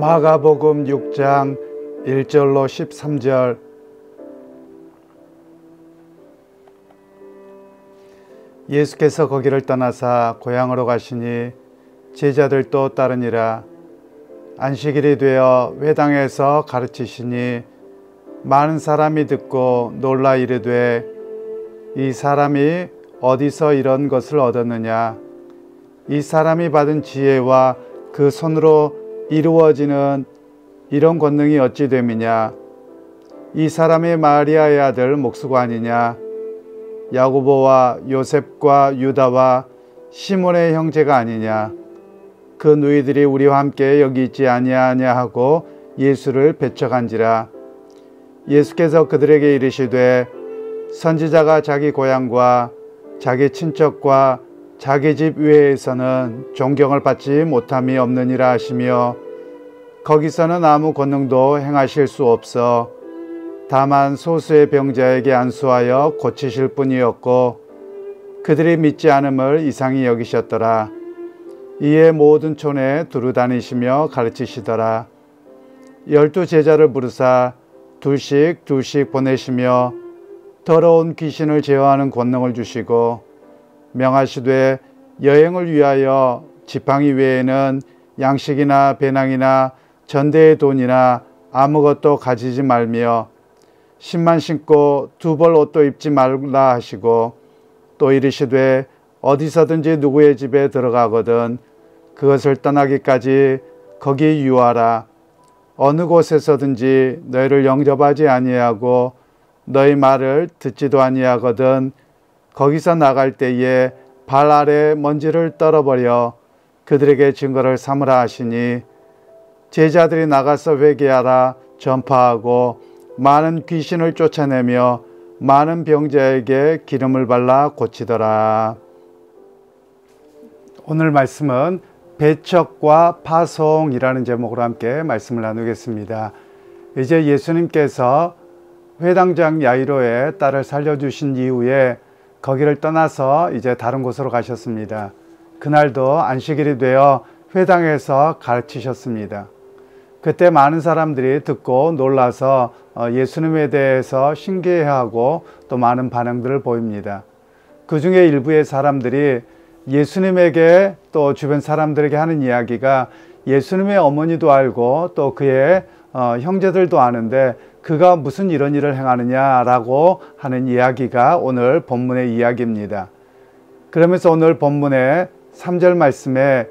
마가복음 6장 1절로 13절. 예수께서 거기를 떠나사 고향으로 가시니 제자들도 따르니라. 안식일이 되어 회당에서 가르치시니 많은 사람이 듣고 놀라 이르되 이 사람이 어디서 이런 것을 얻었느냐? 이 사람이 받은 지혜와 그 손으로 이루어지는 이런 권능이 어찌 됨이냐? 이 사람이 마리아의 아들 목수가 아니냐? 야고보와 요셉과 유다와 시몬의 형제가 아니냐? 그 누이들이 우리와 함께 여기 있지 아니하냐 하고 예수를 배척한지라. 예수께서 그들에게 이르시되 선지자가 자기 고향과 자기 친척과 자기 집 외에서는 존경을 받지 못함이 없느니라 하시며 거기서는 아무 권능도 행하실 수 없어 다만 소수의 병자에게 안수하여 고치실 뿐이었고 그들이 믿지 않음을 이상히 여기셨더라. 이에 모든 촌에 두루 다니시며 가르치시더라. 12 제자를 부르사 둘씩 보내시며 더러운 귀신을 제어하는 권능을 주시고 명하시되 여행을 위하여 지팡이 외에는 양식이나 배낭이나 전대의 돈이나 아무것도 가지지 말며 신만 신고 두 벌 옷도 입지 말라 하시고 또 이르시되 어디서든지 누구의 집에 들어가거든 그것을 떠나기까지 거기 유하라. 어느 곳에서든지 너희를 영접하지 아니하고 너희 말을 듣지도 아니하거든 거기서 나갈 때에 발 아래 먼지를 떨어버려 그들에게 증거를 삼으라 하시니 제자들이 나가서 회개하라 전파하고 많은 귀신을 쫓아내며 많은 병자에게 기름을 발라 고치더라. 오늘 말씀은 배척과 파송이라는 제목으로 함께 말씀을 나누겠습니다. 이제 예수님께서 회당장 야이로의 딸을 살려주신 이후에 거기를 떠나서 이제 다른 곳으로 가셨습니다. 그날도 안식일이 되어 회당에서 가르치셨습니다. 그때 많은 사람들이 듣고 놀라서 예수님에 대해서 신기해하고 또 많은 반응들을 보입니다. 그 중에 일부의 사람들이 예수님에게 또 주변 사람들에게 하는 이야기가 예수님의 어머니도 알고 또 그의 형제들도 아는데 그가 무슨 이런 일을 행하느냐라고 하는 이야기가 오늘 본문의 이야기입니다. 그러면서 오늘 본문의 3절 말씀에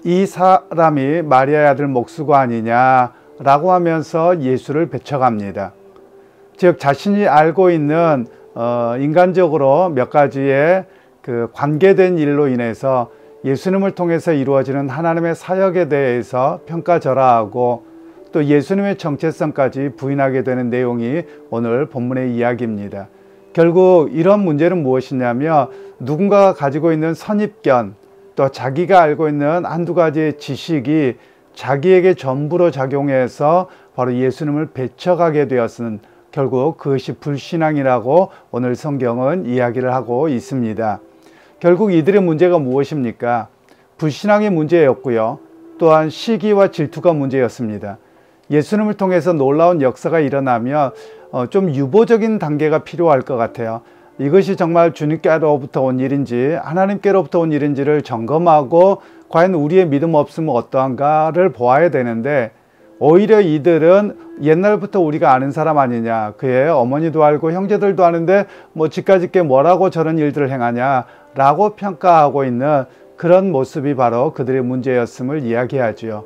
이 사람이 마리아의 아들 목수가 아니냐라고 하면서 예수를 배척합니다. 즉 자신이 알고 있는 인간적으로 몇 가지의 그 관계된 일로 인해서 예수님을 통해서 이루어지는 하나님의 사역에 대해서 평가절하하고 또 예수님의 정체성까지 부인하게 되는 내용이 오늘 본문의 이야기입니다. 결국 이런 문제는 무엇이냐면 누군가가 가지고 있는 선입견 또 자기가 알고 있는 한두 가지의 지식이 자기에게 전부로 작용해서 바로 예수님을 배척하게 되었은 결국 그것이 불신앙이라고 오늘 성경은 이야기를 하고 있습니다. 결국 이들의 문제가 무엇입니까? 불신앙의 문제였고요. 또한 시기와 질투가 문제였습니다. 예수님을 통해서 놀라운 역사가 일어나면 좀 유보적인 단계가 필요할 것 같아요. 이것이 정말 주님께로부터 온 일인지 하나님께로부터 온 일인지를 점검하고 과연 우리의 믿음 없음은 어떠한가를 보아야 되는데 오히려 이들은 옛날부터 우리가 아는 사람 아니냐, 그의 어머니도 알고 형제들도 아는데 뭐 지까짓게 뭐라고 저런 일들을 행하냐 라고 평가하고 있는 그런 모습이 바로 그들의 문제였음을 이야기하지요.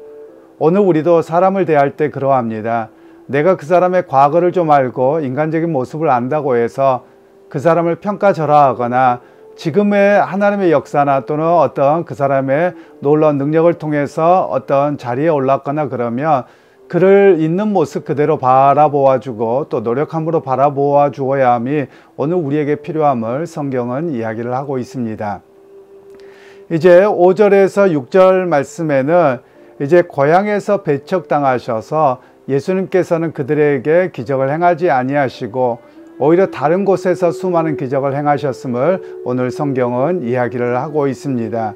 오늘 우리도 사람을 대할 때 그러합니다. 내가 그 사람의 과거를 좀 알고 인간적인 모습을 안다고 해서 그 사람을 평가절하하거나 지금의 하나님의 역사나 또는 어떤 그 사람의 놀라운 능력을 통해서 어떤 자리에 올랐거나 그러면 그를 있는 모습 그대로 바라보아주고 또 노력함으로 바라보아 주어야 함이 오늘 우리에게 필요함을 성경은 이야기를 하고 있습니다. 이제 5절에서 6절 말씀에는 이제 고향에서 배척당하셔서 예수님께서는 그들에게 기적을 행하지 아니하시고 오히려 다른 곳에서 수많은 기적을 행하셨음을 오늘 성경은 이야기를 하고 있습니다.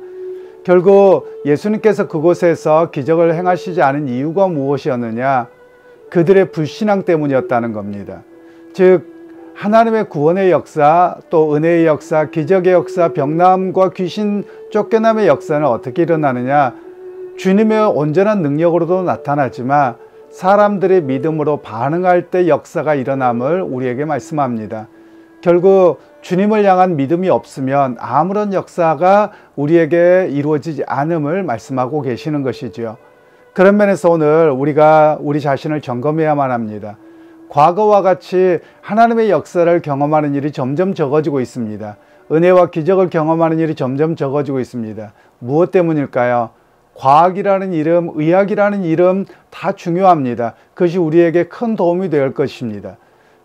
결국 예수님께서 그곳에서 기적을 행하시지 않은 이유가 무엇이었느냐? 그들의 불신앙 때문이었다는 겁니다. 즉 하나님의 구원의 역사, 또 은혜의 역사, 기적의 역사, 병나음과 귀신 쫓겨남의 역사는 어떻게 일어나느냐? 주님의 온전한 능력으로도 나타나지만 사람들의 믿음으로 반응할 때 역사가 일어남을 우리에게 말씀합니다. 결국 주님을 향한 믿음이 없으면 아무런 역사가 우리에게 이루어지지 않음을 말씀하고 계시는 것이죠. 그런 면에서 오늘 우리가 우리 자신을 점검해야만 합니다. 과거와 같이 하나님의 역사를 경험하는 일이 점점 적어지고 있습니다. 은혜와 기적을 경험하는 일이 점점 적어지고 있습니다. 무엇 때문일까요? 과학이라는 이름, 의학이라는 이름 다 중요합니다. 그것이 우리에게 큰 도움이 될 것입니다.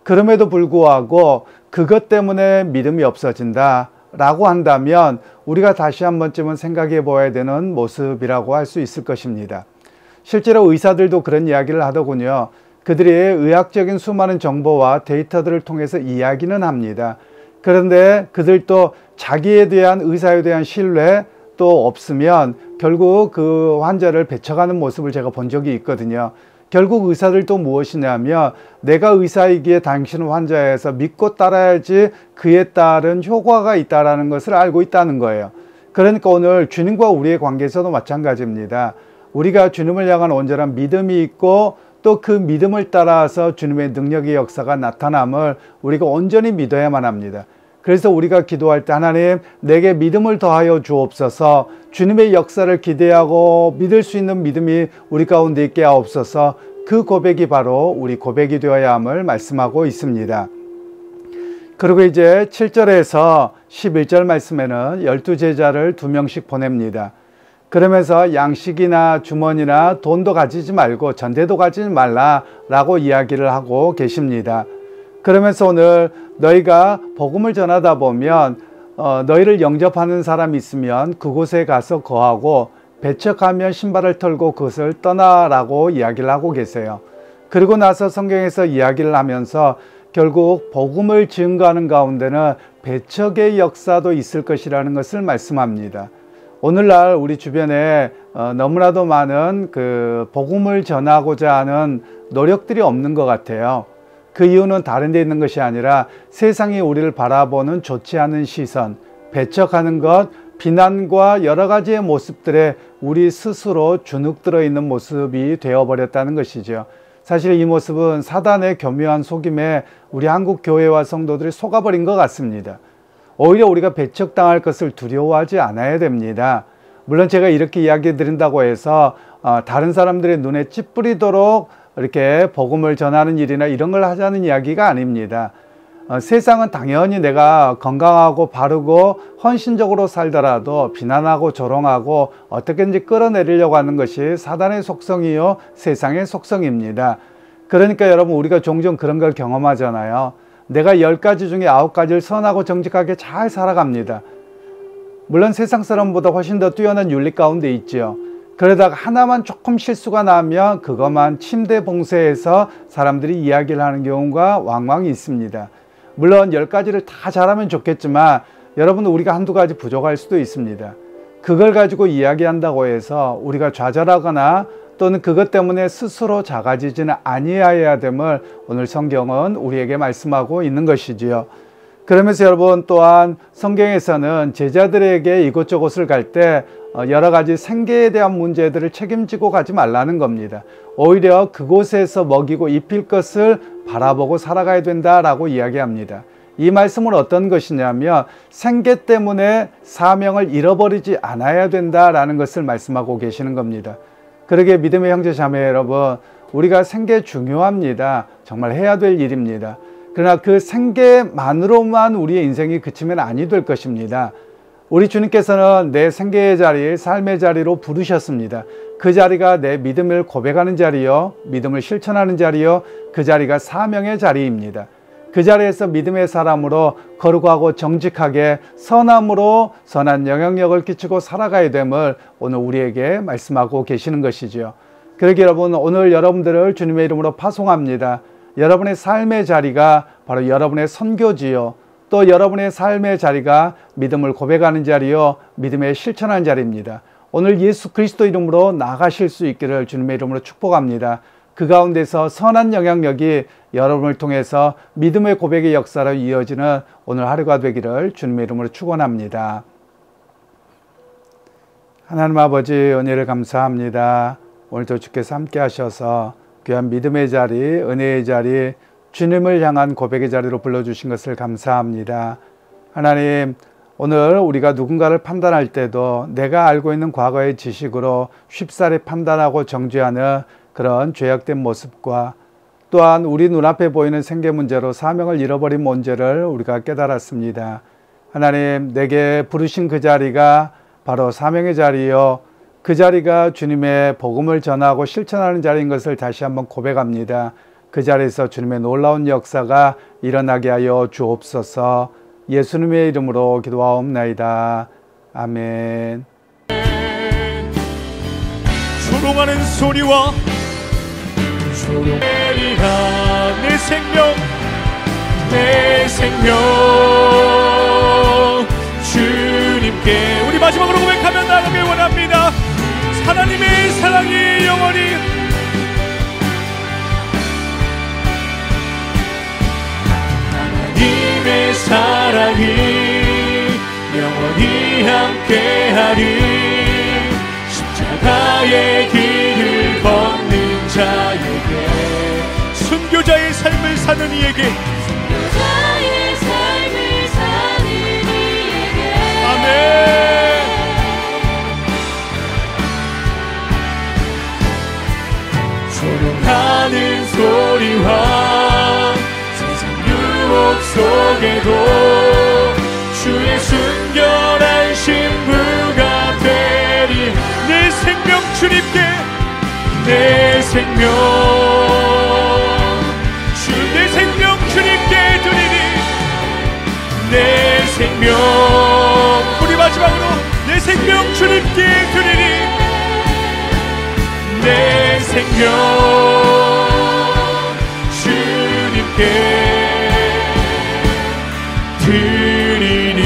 그럼에도 불구하고 그것 때문에 믿음이 없어진다 라고 한다면 우리가 다시 한 번쯤은 생각해 보아야 되는 모습이라고 할 수 있을 것입니다. 실제로 의사들도 그런 이야기를 하더군요. 그들이 의학적인 수많은 정보와 데이터들을 통해서 이야기는 합니다. 그런데 그들도 자기에 대한 의사에 대한 신뢰 또 없으면 결국 그 환자를 배척하는 모습을 제가 본 적이 있거든요. 결국 의사들도 무엇이냐면 내가 의사이기에 당신은 환자에서 믿고 따라야지 그에 따른 효과가 있다는 것을 알고 있다는 거예요. 그러니까 오늘 주님과 우리의 관계에서도 마찬가지입니다. 우리가 주님을 향한 온전한 믿음이 있고 또 그 믿음을 따라서 주님의 능력의 역사가 나타남을 우리가 온전히 믿어야만 합니다. 그래서 우리가 기도할 때 하나님 내게 믿음을 더하여 주옵소서, 주님의 역사를 기대하고 믿을 수 있는 믿음이 우리 가운데 있게 하옵소서, 그 고백이 바로 우리 고백이 되어야 함을 말씀하고 있습니다. 그리고 이제 7절에서 11절 말씀에는 12제자를 2명씩 보냅니다. 그러면서 양식이나 주머니나 돈도 가지지 말고 전대도 가지지 말라 라고 이야기를 하고 계십니다. 그러면서 오늘 너희가 복음을 전하다 보면 너희를 영접하는 사람이 있으면 그곳에 가서 거하고 배척하면 신발을 털고 그것을 떠나라고 이야기를 하고 계세요. 그리고 나서 성경에서 이야기를 하면서 결국 복음을 증거하는 가운데는 배척의 역사도 있을 것이라는 것을 말씀합니다. 오늘날 우리 주변에 너무나도 많은 그 복음을 전하고자 하는 노력들이 없는 것 같아요. 그 이유는 다른 데 있는 것이 아니라 세상이 우리를 바라보는 좋지 않은 시선, 배척하는 것, 비난과 여러 가지의 모습들에 우리 스스로 주눅들어 있는 모습이 되어버렸다는 것이죠. 사실 이 모습은 사단의 교묘한 속임에 우리 한국 교회와 성도들이 속아버린 것 같습니다. 오히려 우리가 배척당할 것을 두려워하지 않아야 됩니다. 물론 제가 이렇게 이야기 드린다고 해서 다른 사람들의 눈에 찌푸리도록 이렇게 복음을 전하는 일이나 이런 걸 하자는 이야기가 아닙니다. 세상은 당연히 내가 건강하고 바르고 헌신적으로 살더라도 비난하고 조롱하고 어떻게든지 끌어내리려고 하는 것이 사단의 속성이요 세상의 속성입니다. 그러니까 여러분 우리가 종종 그런 걸 경험하잖아요. 내가 10가지 중에 9가지를 선하고 정직하게 잘 살아갑니다. 물론 세상 사람보다 훨씬 더 뛰어난 윤리 가운데 있죠. 그러다가 하나만 조금 실수가 나면 그것만 침대 봉쇄해서 사람들이 이야기를 하는 경우가 왕왕 있습니다. 물론 10가지를 다 잘하면 좋겠지만 여러분 우리가 한두 가지 부족할 수도 있습니다. 그걸 가지고 이야기한다고 해서 우리가 좌절하거나 또는 그것 때문에 스스로 작아지지는 아니하여야 됨을 오늘 성경은 우리에게 말씀하고 있는 것이지요. 그러면서 여러분 또한 성경에서는 제자들에게 이곳저곳을 갈 때 여러 가지 생계에 대한 문제들을 책임지고 가지 말라는 겁니다. 오히려 그곳에서 먹이고 입힐 것을 바라보고 살아가야 된다라고 이야기합니다. 이 말씀은 어떤 것이냐면 생계 때문에 사명을 잃어버리지 않아야 된다라는 것을 말씀하고 계시는 겁니다. 그러게 믿음의 형제 자매 여러분, 우리가 생계 중요합니다. 정말 해야 될 일입니다. 그러나 그 생계만으로만 우리의 인생이 그치면 아니 될 것입니다. 우리 주님께서는 내 생계의 자리, 삶의 자리로 부르셨습니다. 그 자리가 내 믿음을 고백하는 자리요, 믿음을 실천하는 자리요, 그 자리가 사명의 자리입니다. 그 자리에서 믿음의 사람으로 거룩하고 정직하게 선함으로 선한 영향력을 끼치고 살아가야 됨을 오늘 우리에게 말씀하고 계시는 것이죠. 그러기 여러분, 오늘 여러분들을 주님의 이름으로 파송합니다. 여러분의 삶의 자리가 바로 여러분의 선교지요, 또 여러분의 삶의 자리가 믿음을 고백하는 자리요, 믿음에 실천하는 자리입니다. 오늘 예수 그리스도 이름으로 나가실 수 있기를 주님의 이름으로 축복합니다. 그 가운데서 선한 영향력이 여러분을 통해서 믿음의 고백의 역사로 이어지는 오늘 하루가 되기를 주님의 이름으로 축원합니다. 하나님 아버지 은혜를 감사합니다. 오늘도 주께서 함께 하셔서 귀한 믿음의 자리, 은혜의 자리, 주님을 향한 고백의 자리로 불러주신 것을 감사합니다. 하나님, 오늘 우리가 누군가를 판단할 때도 내가 알고 있는 과거의 지식으로 쉽사리 판단하고 정죄하는 그런 죄악된 모습과 또한 우리 눈앞에 보이는 생계 문제로 사명을 잃어버린 문제를 우리가 깨달았습니다. 하나님, 내게 부르신 그 자리가 바로 사명의 자리요, 그 자리가 주님의 복음을 전하고 실천하는 자리인 것을 다시 한번 고백합니다. 그 자리에서 주님의 놀라운 역사가 일어나게 하여 주옵소서. 예수님의 이름으로 기도하옵나이다. 아멘. 조롱하는 소리와 조롱하리라. 내 생명 주님께. 우리 마지막으로 고백하며 나가길 원합니다. 하나님의 사랑이 영원히, 하나님의 사랑이 영원히 함께하리. 십자가의 길을 걷는 자에게, 순교자의 삶을 사는 이에게, 순교자의 삶을 사는 이에게. 아멘. 조롱하는 소리와 세상 유혹 속에도 주의 순결한 신부가 되리. 내 생명 주님께, 내 생명 내 생명 주님께 드리리. 내 생명, 우리 마지막으로 내 생명 주님께 드리리. 내 생명 주님께 드리니.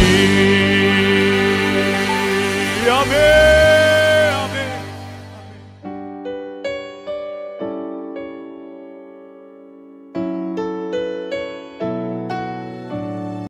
아멘.